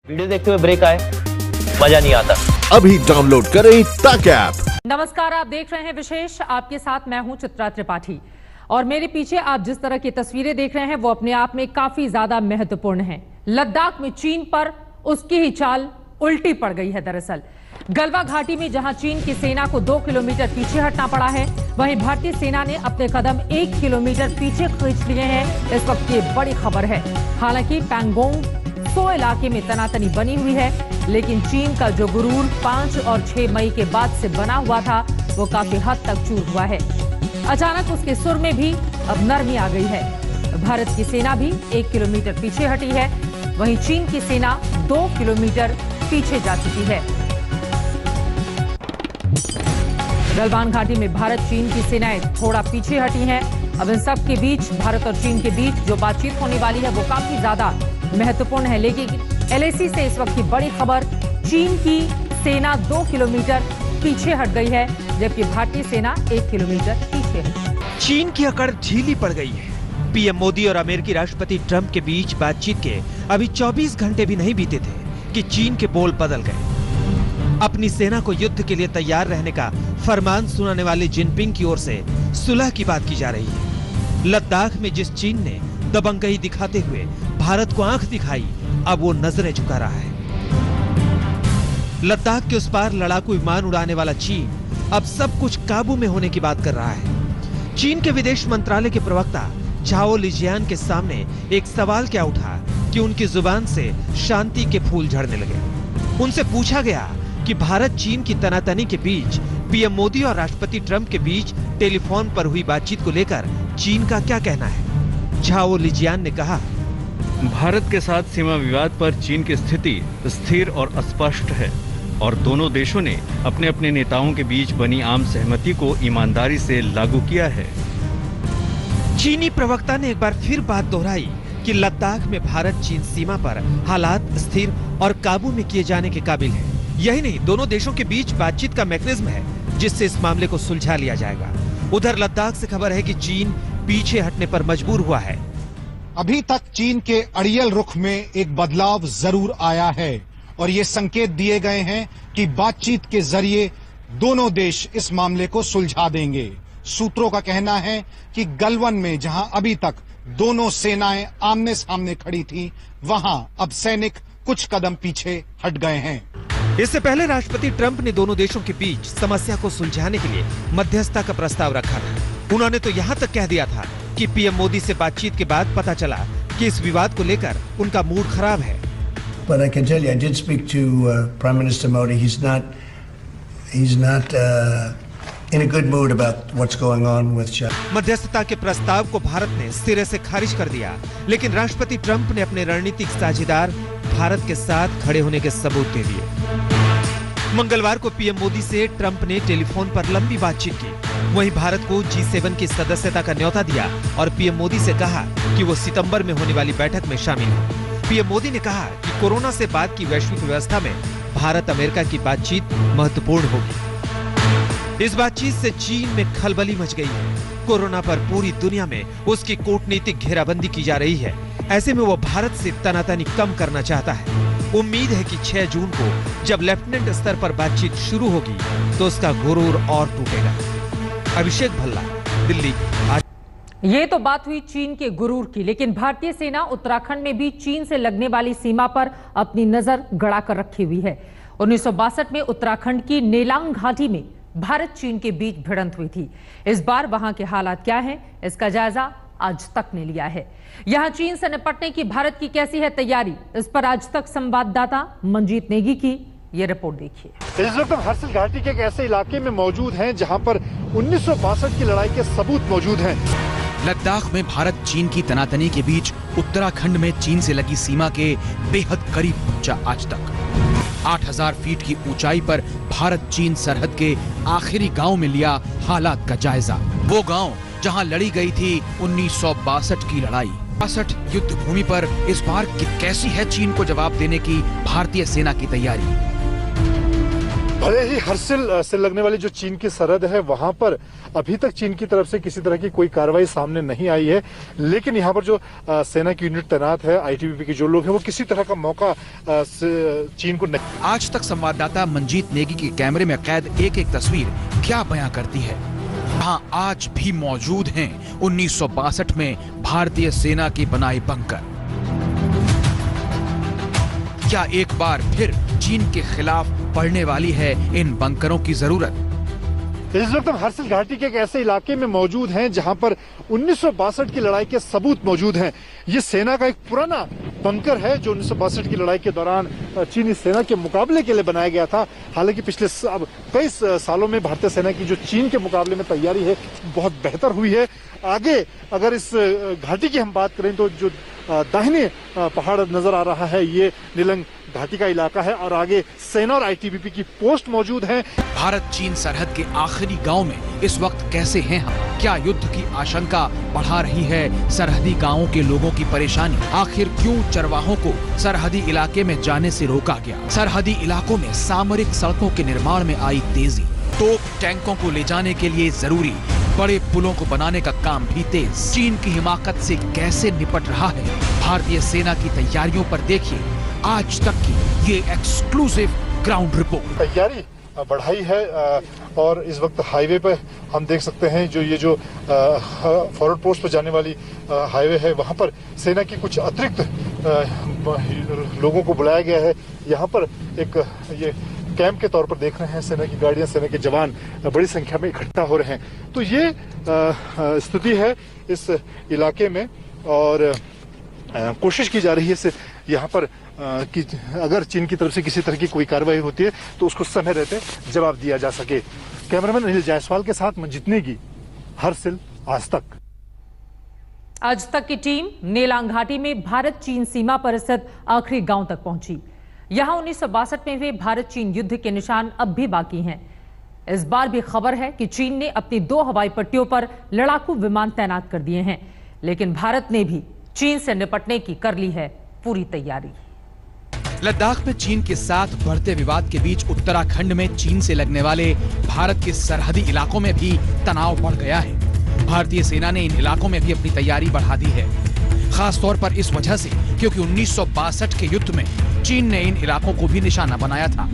Video देखते हुए break आए, मजा नहीं आता। अभी डाउनलोड करें तक ऐप। नमस्कार, आप देख रहे हैं विशेष। आपके साथ मैं हूं चित्रा त्रिपाठी और मेरे पीछे आप जिस तरह की तस्वीरें देख रहे हैं वो अपने आप में काफी ज्यादा महत्वपूर्ण हैं। लद्दाख में चीन पर उसकी ही चाल उल्टी पड़ गई है। दरअसल गलवा घाटी में जहां चीन की सेना को 2 किलोमीटर पीछे हटना पड़ा है, वहीं भारतीय सेना ने अपने कदम 1 किलोमीटर पीछे खींच लिए हैं। इस वक्त ये बड़ी खबर है। हालांकि पैंगोंग सो इलाके में तनातनी बनी हुई है, लेकिन चीन का जो गुरूर 5 और 6 मई के बाद से बना हुआ था वो काफी हद तक चूर हुआ है। अचानक उसके सुर में भी अब नरमी आ गई है। भारत की सेना भी 1 किलोमीटर पीछे हटी है, वहीं चीन की सेना 2 किलोमीटर पीछे जा चुकी है। गलवान घाटी में भारत चीन की सेनाएं थोड़ा पीछे हटी हैं। अब इन सब के बीच, भारत और चीन के बीच जो बातचीत होने वाली है वो काफी ज्यादा महत्वपूर्ण है। लेकिन एलएसी से इस वक्त की बड़ी खबर, चीन की सेना 2 किलोमीटर पीछे हट गई है, जबकि भारतीय सेना 1 किलोमीटर पीछे है। चीन की अकड़ ढीली पड़ गई है। पीएम मोदी और अमेरिकी राष्ट्रपति ट्रंप के बीच बातचीत के अभी 24 घंटे भी नहीं बीते थे कि चीन के बोल बदल गए। अपनी सेना को युद्ध के लिए तैयार रहने का फरमान सुनाने वाले जिनपिंग की ओर से सुलह की बात की जा रही है। लद्दाख में जिस चीन ने दबंगई दिखाते हुए भारत को आंख दिखाई, अब वो नजरें झुका रहा है। लद्दाख के उस पार लड़ाकू विमान उड़ाने वाला चीन अब सब कुछ काबू में होने की बात कर रहा है। चीन के विदेश मंत्रालय के प्रवक्ता झाओ लिजियान के सामने एक सवाल क्या उठा कि उनकी जुबान से शांति के फूल झड़ने लगे। उनसे पूछा गया कि भारत चीन की तनातनी के बीच पीएम मोदी और राष्ट्रपति ट्रंप के बीच टेलीफोन पर हुई बातचीत को लेकर चीन का क्या कहना है। झाओ लिजियान ने कहा, भारत के साथ सीमा विवाद पर चीन की स्थिति स्थिर और अस्पष्ट है और दोनों देशों ने अपने अपने नेताओं के बीच बनी आम सहमति को ईमानदारी से लागू किया है। चीनी प्रवक्ता ने एक बार फिर बात दोहराई कि लद्दाख में भारत चीन सीमा पर हालात स्थिर और काबू में किए जाने के काबिल है। यही नहीं, दोनों देशों के बीच बातचीत का मैकेनिज्म है जिससे इस मामले को सुलझा लिया जाएगा। उधर लद्दाख से खबर है कि चीन पीछे हटने पर मजबूर हुआ है। अभी तक चीन के अड़ियल रुख में एक बदलाव जरूर आया है और ये संकेत दिए गए हैं कि बातचीत के जरिए दोनों देश इस मामले को सुलझा देंगे। सूत्रों का कहना है कि गलवन में जहां अभी तक दोनों सेनाएं आमने सामने खड़ी थीं, वहां अब सैनिक कुछ कदम पीछे हट गए हैं। इससे पहले राष्ट्रपति ट्रंप ने दोनों देशों के बीच समस्या को सुलझाने के लिए मध्यस्थता का प्रस्ताव रखा था। उन्होंने तो यहाँ तक कह दिया था कि पीएम मोदी से बातचीत के बाद पता चला कि इस विवाद को लेकर उनका मूड खराब है। But I can tell you, I did speak to Prime Minister Modi. He's not in a good mood about what's going on with China. मध्यस्थता के प्रस्ताव को भारत ने सिरे से खारिज कर दिया, लेकिन राष्ट्रपति ट्रंप ने अपने रणनीतिक साझेदार भारत के साथ खड़े होने के सबूत दे दिए। मंगलवार को पीएम मोदी से ट्रंप ने टेलीफोन पर लंबी बातचीत की। वहीं भारत को G7 की सदस्यता का न्योता दिया और पीएम मोदी से कहा कि वो सितंबर में होने वाली बैठक में शामिल हो। पीएम मोदी ने कहा कि कोरोना से बाद की वैश्विक व्यवस्था में भारत अमेरिका की बातचीत महत्वपूर्ण होगी। इस बातचीत से चीन में खलबली मच गई है। कोरोना पर पूरी दुनिया में उसकी कूटनीतिक घेराबंदी की जा रही है। ऐसे में वो भारत से तनातनी कम करना चाहता है। उम्मीद है कि 6 जून को जब लेफ्टिनेंट स्तर पर बातचीत शुरू होगी तो उसका गुरूर और टूटेगा। अभिषेक भल्ला, दिल्ली। ये तो बात हुई चीन के गुरूर की, लेकिन भारतीय सेना उत्तराखंड में भी चीन से लगने वाली सीमा पर अपनी नजर गड़ा कर रखी हुई है। 1962 में उत्तराखंड की नेलांग घाटी में भारत चीन के बीच भिड़ंत हुई थी। इस बार वहां के हालात क्या हैं, इसका जायजा आज तक ने लिया है। यहां चीन से निपटने की भारत की कैसी है तैयारी, इस पर आज तक संवाददाता मंजीत नेगी की ये रिपोर्ट देखिए। इस वक्त हम हर्सिल घाटी के एक ऐसे इलाके में मौजूद हैं जहां पर 1962 की लड़ाई के सबूत मौजूद हैं। लद्दाख में भारत चीन की तनातनी के बीच उत्तराखंड में चीन से लगी सीमा के बेहद करीब पहुंचा। आज तक 8000 फीट की ऊंचाई पर भारत चीन सरहद के आखिरी गांव में लिया हालात का जायजा। वो गांव जहां लड़ी गई थी 1962 की लड़ाई। 62 युद्ध भूमि पर इस बार कैसी है चीन को जवाब देने की भारतीय सेना की तैयारी। भले ही हर्सिल से लगने वाली जो चीन की सरहद है वहां पर अभी तक चीन की तरफ से किसी तरह की कोई कार्रवाई सामने नहीं आई है, लेकिन यहाँ पर जो सेना की यूनिट तैनात है, आईटीबीपी के जो लोग हैं, वो किसी तरह का मौका चीन को नहीं। आज तक संवाददाता मंजीत नेगी के कैमरे में कैद एक एक तस्वीर क्या बयां करती है। हाँ, आज भी मौजूद हैं 1962 में भारतीय सेना की बनाई बंकर। क्या एक बार फिर चीन के खिलाफ पड़ने वाली है इन बंकरों की जरूरत? इस वक्त हम हर्सिल घाटी के एक ऐसे इलाके में मौजूद हैं जहां पर 1962 की लड़ाई के सबूत मौजूद हैं। ये सेना का एक पुराना बंकर है जो 1962 की लड़ाई के दौरान चीनी सेना के मुकाबले के लिए बनाया गया था। हालांकि पिछले कई सालों में भारतीय सेना की जो चीन के मुकाबले में तैयारी है बहुत बेहतर हुई है। आगे अगर इस घाटी की हम बात करें तो जो दाहिने पहाड़ नजर आ रहा है ये नीलंग घाटी का इलाका है और आगे सेना और आईटीबीपी की पोस्ट मौजूद है। भारत चीन सरहद के आखिरी गांव में इस वक्त कैसे हैं हम? क्या युद्ध की आशंका बढ़ा रही है सरहदी गांवों के लोगों की परेशानी? आखिर क्यों चरवाहों को सरहदी इलाके में जाने से रोका गया? सरहदी इलाकों में सामरिक सड़कों के निर्माण में आई तेजी, तोप टैंकों को ले जाने के लिए जरूरी बड़े पुलों को बनाने का काम भी तेज। चीन की हिमाकत से कैसे निपट रहा है भारतीय सेना की तैयारियों पर देखिए आज तक की ये एक्सक्लूसिव ग्राउंड रिपोर्ट। तैयारी बढ़ाई है और इस वक्त हाईवे पर हम देख सकते हैं जो फॉरवर्ड पोस्ट पर जाने वाली हाईवे है, वहां पर सेना की कुछ अतिरिक्त लोगों को बुलाया गया है। यहाँ पर एक ये कैंप के तौर पर देख रहे हैं, सेना की गाड़ियां, सेना के जवान बड़ी संख्या में इकट्ठा हो रहे हैं। तो ये स्थिति है इस इलाके में और कोशिश की जा रही है यहाँ पर कि अगर चीन की तरफ से किसी तरह की कोई कार्रवाई होती है तो उसको समय रहते जवाब दिया जा सके। कैमरामैन अनिल जायसवाल के साथ मंजीत नेगी, हर्सिल, आज तक। आज तक की टीम नेलांग घाटी में भारत चीन सीमा पर स्थित आखिरी गांव तक पहुंची। यहां 1962 में हुए भारत चीन युद्ध के निशान अब भी बाकी हैं। इस बार भी खबर है कि चीन ने अपनी 2 हवाई पट्टियों पर लड़ाकू विमान तैनात कर दिए हैं, लेकिन भारत ने भी चीन से निपटने की कर ली है पूरी तैयारी। लद्दाख में चीन के साथ बढ़ते विवाद के बीच उत्तराखंड में चीन से लगने वाले भारत के सरहदी इलाकों में भी तनाव बढ़ गया है। भारतीय सेना ने इन इलाकों में भी अपनी तैयारी बढ़ा दी है, खास तौर पर इस वजह से क्योंकि 1962 के युद्ध में चीन ने इन इलाकों को भी निशाना बनाया था।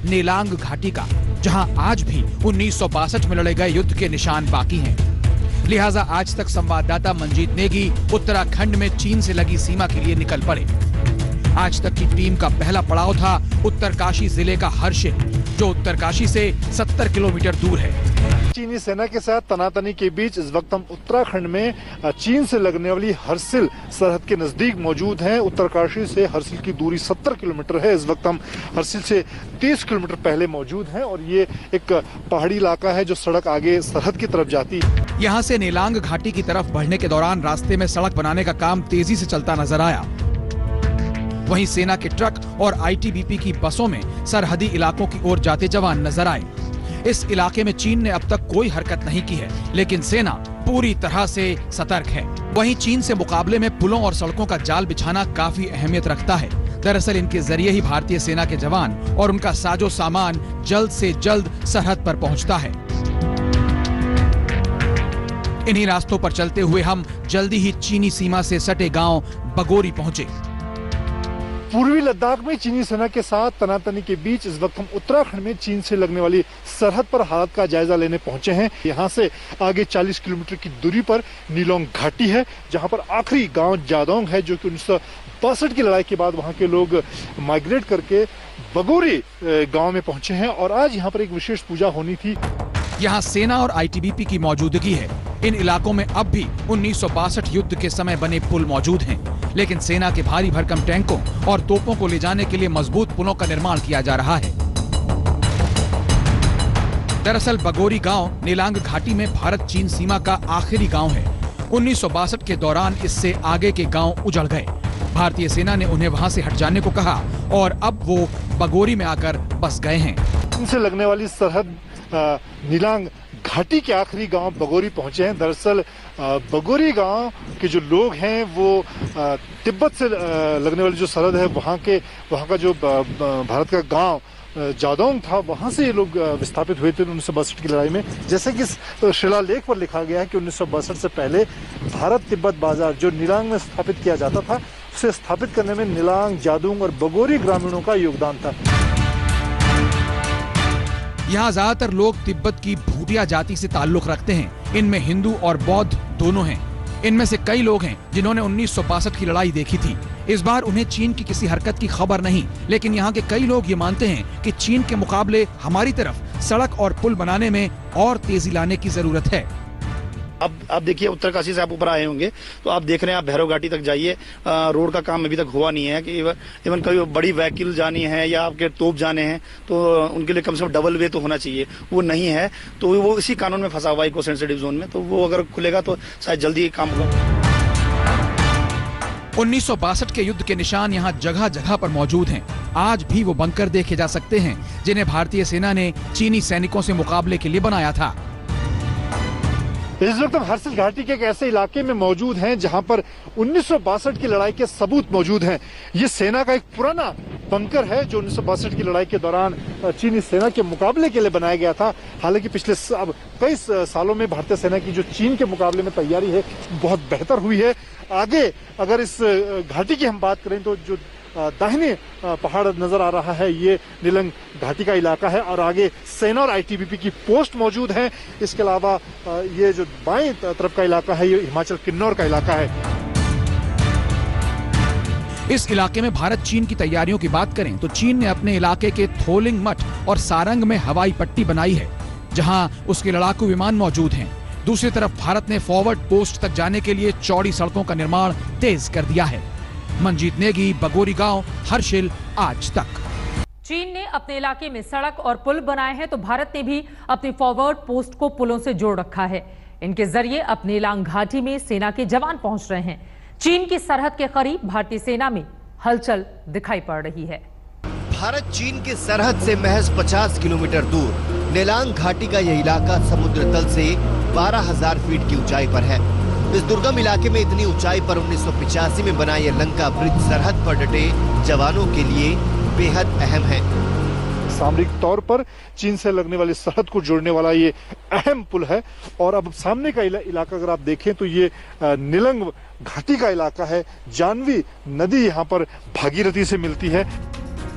नेलांग घाटी का, जहां आज भी 1962 में लड़े गए युद्ध के निशान बाकी हैं। लिहाजा आज तक संवाददाता मंजीत नेगी उत्तराखंड में चीन से लगी सीमा के लिए निकल पड़े। आज तक की टीम का पहला पड़ाव था उत्तरकाशी जिले का हर्सिल, जो उत्तरकाशी से 70 किलोमीटर दूर है। चीनी सेना के साथ तनातनी के बीच इस वक्त हम उत्तराखंड में चीन से लगने वाली हर्सिल सरहद के नजदीक मौजूद हैं। उत्तरकाशी से हर्सिल की दूरी 70 किलोमीटर है। इस वक्त हम हर्सिल से 30 किलोमीटर पहले मौजूद हैं और ये एक पहाड़ी इलाका है जो सड़क आगे सरहद की तरफ जाती है। यहाँ से नेलांग घाटी की तरफ बढ़ने के दौरान रास्ते में सड़क बनाने का काम तेजी से चलता नजर आया। वहीं सेना के ट्रक और आईटीबीपी की बसों में सरहदी इलाकों की ओर जाते जवान नजर आए। इस इलाके में चीन ने अब तक कोई हरकत नहीं की है, लेकिन सेना पूरी तरह से सतर्क है। वहीं चीन से मुकाबले में पुलों और सड़कों का जाल बिछाना काफी अहमियत रखता है। दरअसल इनके जरिए ही भारतीय सेना के जवान और उनका साजो सामान जल्द से जल्द सरहद पर पहुंचता है। इन्हीं रास्तों पर चलते हुए हम जल्दी ही चीनी सीमा से सटे गांव बगोरी पहुंचे। पूर्वी लद्दाख में चीनी सेना के साथ तनातनी के बीच इस वक्त हम उत्तराखंड में चीन से लगने वाली सरहद पर हालत का जायजा लेने पहुंचे हैं। यहाँ से आगे 40 किलोमीटर की दूरी पर नीलोंग घाटी है, जहाँ पर आखिरी गांव जादोंग है, जो कि 1962 की लड़ाई के बाद वहाँ के लोग माइग्रेट करके बगोरी गांव में पहुंचे हैं और आज यहाँ पर एक विशेष पूजा होनी थी। यहाँ सेना और आईटीबीपी की मौजूदगी है। इन इलाकों में अब भी 1962 युद्ध के समय बने पुल मौजूद हैं, लेकिन सेना के भारी भरकम टैंकों और तोपों को ले जाने के लिए मजबूत पुलों का निर्माण किया जा रहा है। दरअसल बगोरी गांव नेलांग घाटी में भारत चीन सीमा का आखिरी गांव है। 1962 के दौरान इससे आगे के गांव उजड़ गए। भारतीय सेना ने उन्हें वहां से हट जाने को कहा और अब वो बगोरी में आकर बस गए हैं। इनसे लगने वाली सरहद नीलांग घाटी के आखिरी गांव बगोरी पहुंचे हैं। दरअसल बगोरी गांव के जो लोग हैं वो तिब्बत से लगने वाली जो सरहद है वहां का जो भारत का गांव जादौंग था, वहां से ये लोग विस्थापित हुए थे 1962 की लड़ाई में। जैसे कि शिलालेख पर लिखा गया है कि 1962 से पहले भारत तिब्बत बाजार जो निलांग में स्थापित किया जाता था, उसे स्थापित करने में निलांग, जादौंग और बगोरी ग्रामीणों का योगदान था। यहाँ ज्यादातर लोग तिब्बत की भूटिया जाति से ताल्लुक रखते हैं। इनमें हिंदू और बौद्ध दोनों हैं। इनमें से कई लोग हैं जिन्होंने 1962 की लड़ाई देखी थी। इस बार उन्हें चीन की किसी हरकत की खबर नहीं, लेकिन यहाँ के कई लोग ये मानते हैं कि चीन के मुकाबले हमारी तरफ सड़क और पुल बनाने में और तेजी लाने की जरूरत है। अब आप देखिए, उत्तरकाशी से आप ऊपर आए होंगे तो आप देख रहे हैं, आप भैरव घाटी तक जाइए, रोड का काम अभी तक हुआ नहीं है कि इवन कभी बड़ी व्हीकल जानी है या आपके तोप जाने हैं तो उनके लिए कम से कम डबल वे तो होना चाहिए, वो नहीं है। तो वो इसी कानून में फंसा हुआ है, इको सेंसिटिव जोन में। तो वो अगर खुलेगा तो शायद जल्दी काम होगा। 1962 के युद्ध के निशान यहाँ जगह जगह पर मौजूद हैं। आज भी वो बंकर देखे जा सकते हैं जिन्हें भारतीय सेना ने चीनी सैनिकों से मुकाबले के लिए बनाया था। इस वक्त हम हर्सिल घाटी के एक ऐसे इलाके में मौजूद हैं जहां पर 1962 की लड़ाई के सबूत मौजूद हैं। ये सेना का एक पुराना बंकर है जो 1962 की लड़ाई के दौरान चीनी सेना के मुकाबले के लिए बनाया गया था। हालांकि पिछले कई सालों में भारतीय सेना की जो चीन के मुकाबले में तैयारी है बहुत बेहतर हुई है। आगे अगर इस घाटी की हम बात करें तो जो दाहिने पहाड़ नजर आ रहा है ये निलंग घाटी का इलाका है और आगे सेना और आईटीबीपी की पोस्ट मौजूद है। इसके अलावा ये जो बाएं तरफ का इलाका है ये हिमाचल किन्नौर का इलाका है। इस इलाके में भारत चीन की तैयारियों की बात करें तो चीन ने अपने इलाके के थोलिंग मठ और सारंग में हवाई पट्टी बनाई है जहां उसके लड़ाकू विमान मौजूद हैं। दूसरी तरफ भारत ने फॉरवर्ड पोस्ट तक जाने के लिए चौड़ी सड़कों का निर्माण तेज कर दिया है। मंजीत नेगी, बगोरी गांव, हर्षिल, आज तक। चीन ने अपने इलाके में सड़क और पुल बनाए हैं तो भारत ने भी अपनी फॉरवर्ड पोस्ट को पुलों से जोड़ रखा है। इनके जरिए अपने निलांग घाटी में सेना के जवान पहुंच रहे हैं। चीन की सरहद के करीब भारतीय सेना में हलचल दिखाई पड़ रही है। भारत चीन के सरहद से महज 50 किलोमीटर दूर निलांग घाटी का यह इलाका समुद्र तल से 12,000 फीट की ऊंचाई पर है। इस दुर्गम इलाके में इतनी ऊंचाई पर 1985 में बना यह लंका ब्रिज सरहद पर डटे जवानों के लिए बेहद अहम है। सामरिक तौर पर चीन से लगने वाली सरहद को जोड़ने वाला ये अहम पुल है। और अब सामने का इलाका अगर आप देखें तो ये निलंग घाटी का इलाका है। जानवी नदी यहाँ पर भागीरथी से मिलती है।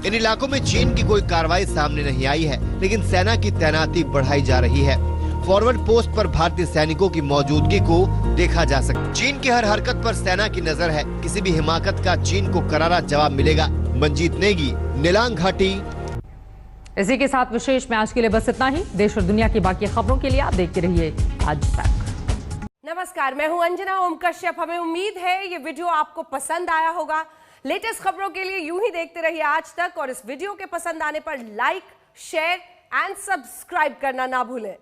इन इलाकों में चीन की कोई कार्रवाई सामने नहीं आई है, लेकिन सेना की तैनाती बढ़ाई जा रही है। फॉरवर्ड पोस्ट पर भारतीय सैनिकों की मौजूदगी को देखा जा सकता है। चीन की हर हरकत पर सेना की नजर है। किसी भी हिमाकत का चीन को करारा जवाब मिलेगा। मंजीत नेगी, निलांग घाटी। इसी के साथ विशेष में आज के लिए बस इतना ही। देश और दुनिया की बाकी खबरों के लिए आप देखते रहिए आज तक। नमस्कार, मैं हूं अंजना ओम कश्यप। हमें उम्मीद है ये वीडियो आपको पसंद आया होगा। लेटेस्ट खबरों के लिए यूं ही देखते रहिए आज तक और इस वीडियो के पसंद आने पर लाइक, शेयर एंड सब्सक्राइब करना ना भूलें।